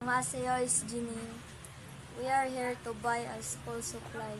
Masayo is Janine. We are here to buy a school supply.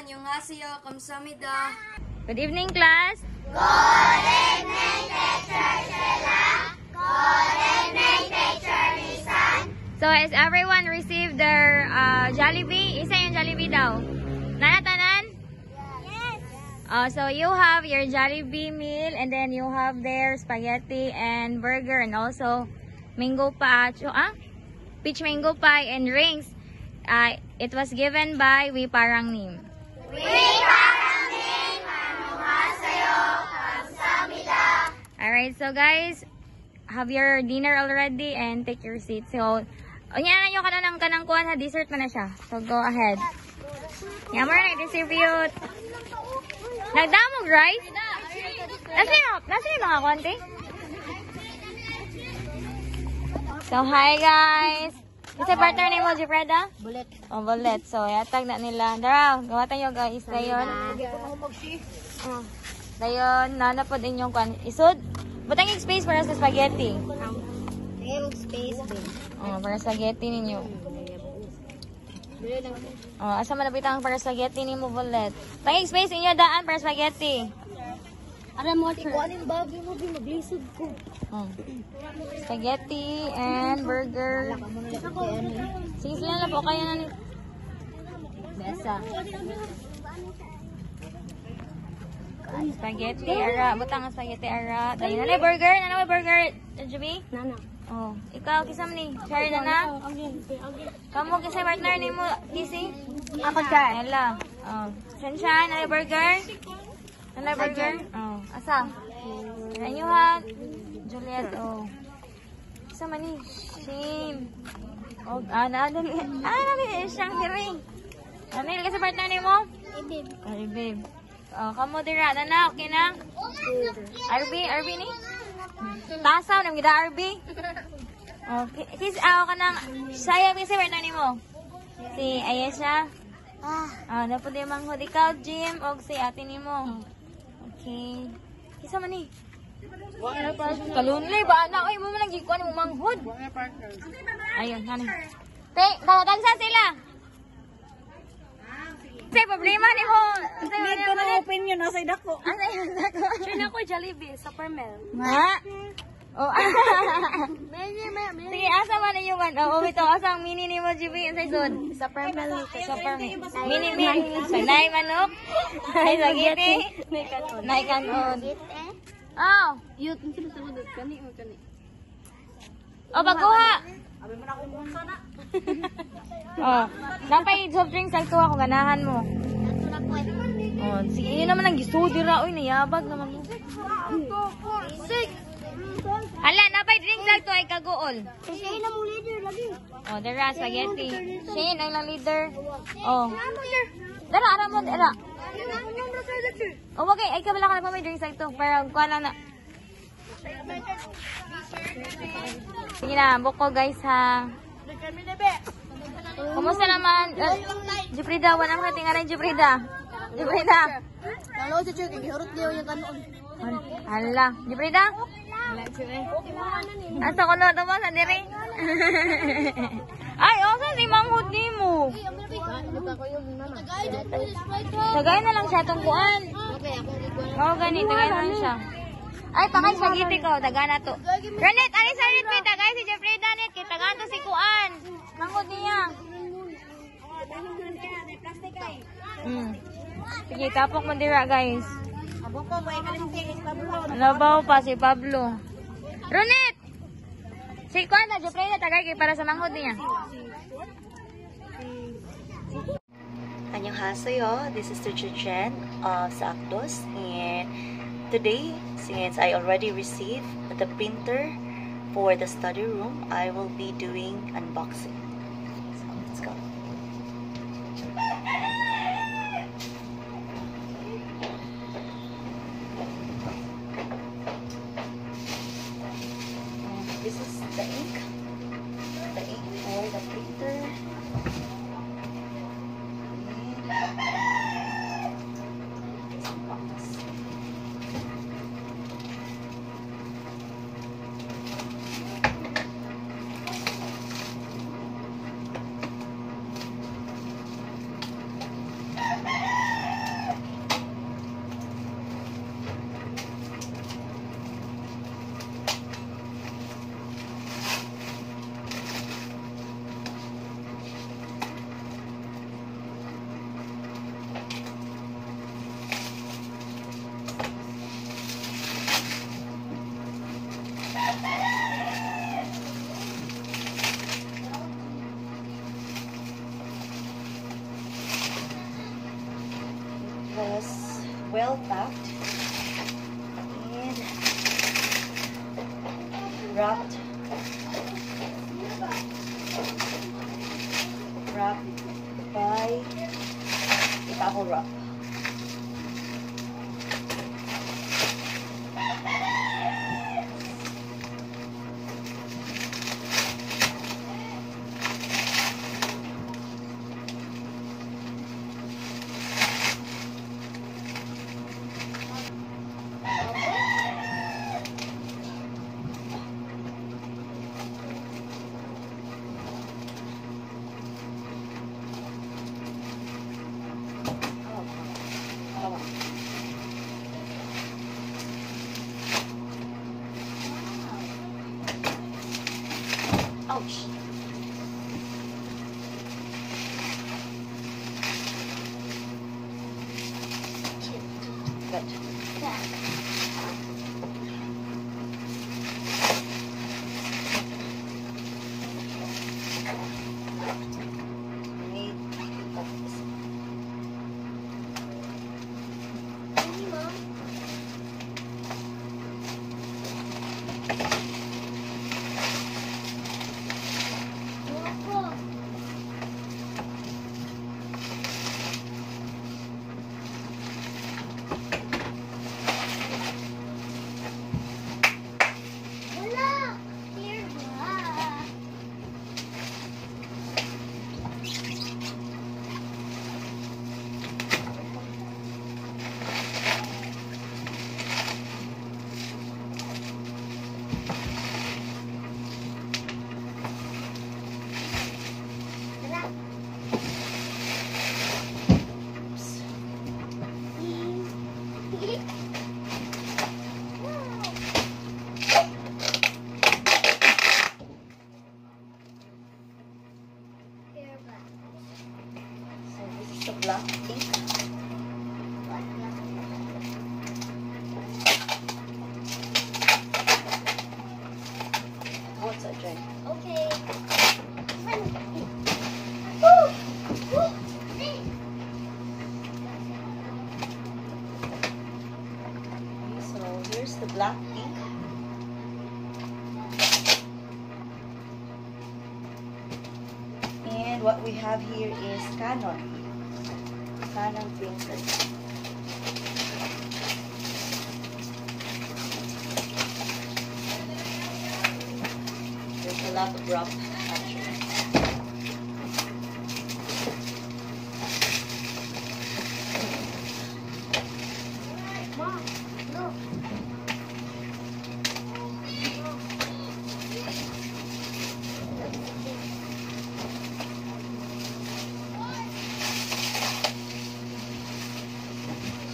Annyeonghaseyo, kamsahamnida. Good evening, class. Good evening, Teacher Sheila. Good evening, Teacher Lisan. So, has everyone received their Jollibee? Isa yung Jollibee daw. Nanatanan? Yes. So, you have your Jollibee meal and then you have their spaghetti and burger and also mango pie, peach mango pie and rings. It was given by We Parang Nim. We Parang Nim. Annyeonghaseyo, kamsahamnida. Alright, so guys, have your dinner already and take your seat. So, unyan nyo ka na ng kanang kuhan ha, dessert na siya. So, go ahead. Yammer na i-distribute. Nagdamog, right? Nasa yung mga konti? So, hi guys! Kasi partner ni mo, Jifreda? Bullet. Oh, bullet. So, yatag na nila. Daraw, gawatan nyo guys. Dayon. Dayon, nanapod inyong kuhan. Isod? Butang yung space para sa spaghetti. Space, babe. Oh, para spaghetti ninyo. Oh, asa man nabitang para spaghetti ni mo, bullet. Tanging space inyo daan para spaghetti. Aram mo, ikuanin bago mo, maglisod ko. Oh. Spaghetti and burger. Sige sila na po, kaya na ni... Besa. Spaghetti, ara. Butang ang spaghetti, ara. Dali na burger. Nanay burger, Juby? Nana. Oh, ikaw, kisam ni. Share na na. Kamu, kisam partner ni mo, kisi? Ako siya. Ela. Oh. Sunshine, nanay burger? Nanay burger? Oh. Asa? Nanyo ha? Juliet, oh. Isa man ni? Shame. Oh, nabi siyang hiring. Ano kasi partner ni mo? Ay, babe. Oh, kamu dira. Nana, okay na? RB ni? Tasaw, nang gida RB. Okay. Kis, ka nang, sayang kasi partner ni mo? Si Ayesha? Napod yung manghod. Ikaw, Jim, o si ate ni mo. Okay. Kisa man ni? Kalunli ba? Oy, mo man nagikuan mo manghod. Ayun, nani. Tagsa sila. Say problema ni mo. Need ko na open yun, nasa idako. Asa yun dako? Sure na ko, Jollibee, sa Permel. Ha? Oh, sige, asa man yung man. Oh, ito, asang mini ni mo, GB, sa isod. Sa Permel. Sa permit. Mini. Nay manok. Ay, sagiti. Nay kanon. Oh. Yut, ang sinasagod. Kani. Oh, baguha. Oh, napay soft drinks ang tuwa kung ganahan mo. Oh, sige, yun naman ang gisudi ra. Uy, nayabag naman mo. Hala, napay drinks lang to ay kagool. Siya na mo leader lagi. Oh, dara, spaghetti. Shane, ang lang leader. Oh. Dara, ara mo, dara. Oh, okay. Ay, kabala ka na pa may drinks lang to. Para kuha lang na. Sige na, buko guys ha. Kumusta naman? Jufrida, wanang rating aray Jufrida. Kalau si Chuck, ihurot niyo yung kanon. Hala, Jufrida? Asa ko na mo sa diri? Ay, osa si manghud ni mo. Tagay na lang siya itong kuan. Oo, gani, tagay na lang siya. Ay, pakay spaghetti ko, taga na to. Renet, alis sa rin, may tagay si Jeffrey Danet, kita nga to si kuan. Manghud niya. Sige, tapok mo dira, guys. Abong ko, may kalimting si Pablo. Labaw pa si Pablo. Ronit! Si Kwan na, Joplay na tagay kay para sa manghod niya. Annyeonghaseyo, this is Teacher Chen of Sakdos, and today, since I already received the printer for the study room, I will be doing unboxing. So let's go. And this is the ink for the printer. Was well packed and wrapped by a bubble wrap. Ouch. Good. Need this. So this is the black ink. What's that, Jen? Okay. So here's the black ink. And what we have here is Canon printer. There's a lot of wrap actually. Mom, look.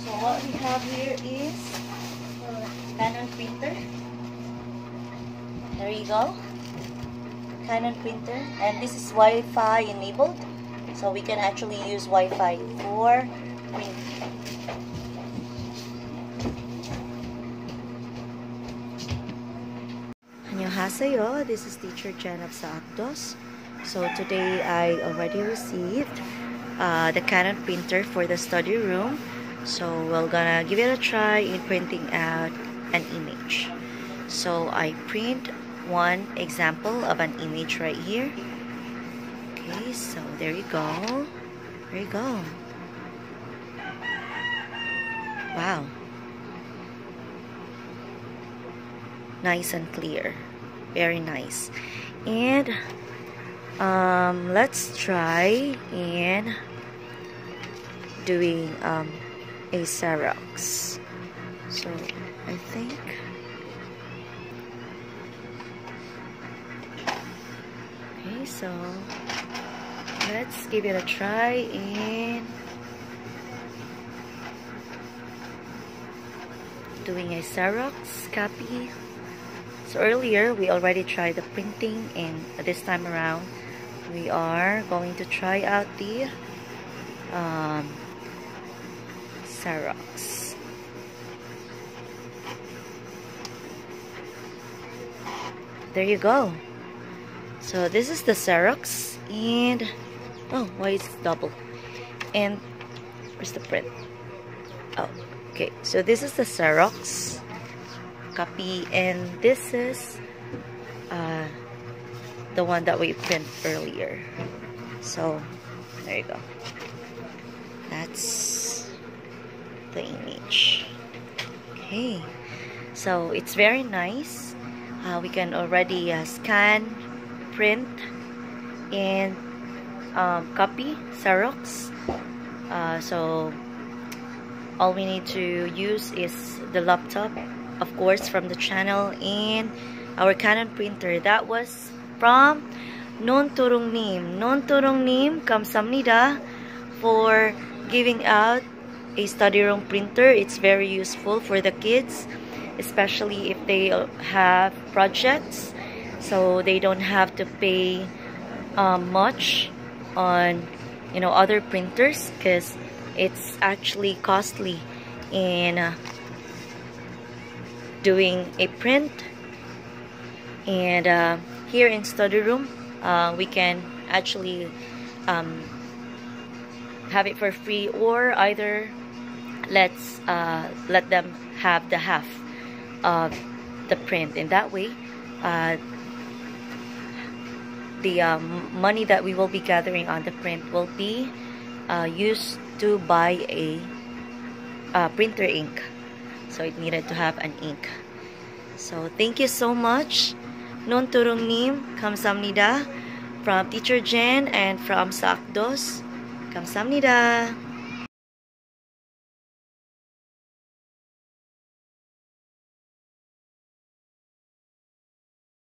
So what we have here is Canon printer. There you go. Canon printer, and this is Wi-Fi enabled, so we can actually use Wi-Fi for print. Annyeonghaseyo. This is Teacher Jen of Saakdos. So today I already received the Canon printer for the study room. So we're gonna give it a try in printing out an image. So I print one example of an image right here. Okay, so there you go. There you go. Wow. Nice and clear. Very nice. And let's try in doing a Xerox. So I think okay, so let's give it a try in doing a Xerox copy. So earlier we already tried the printing, and this time around we are going to try out the Xerox. There you go. So this is the Xerox, and oh, why is it double? And where's the print? Oh, okay. So this is the Xerox copy, and this is the one that we print earlier. So there you go. That's the image. Okay, so it's very nice. We can already scan, print, and copy Xerox. So all we need to use is the laptop, of course, from the channel, and our Canon printer. That was from Non Turungnim. Non Turungnim, kamsamnida for giving out a study room printer. It's very useful for the kids, especially if they have projects, so they don't have to pay much on other printers, because it's actually costly in doing a print. And here in study room we can actually have it for free, or either let them have the half of the print. In that way the money that we will be gathering on the print will be used to buy a printer ink. So it needed to have an ink. So thank you so much. Non Turungnim, kamsamnida, from Teacher Jen and from Saakdos. Kamsamnida.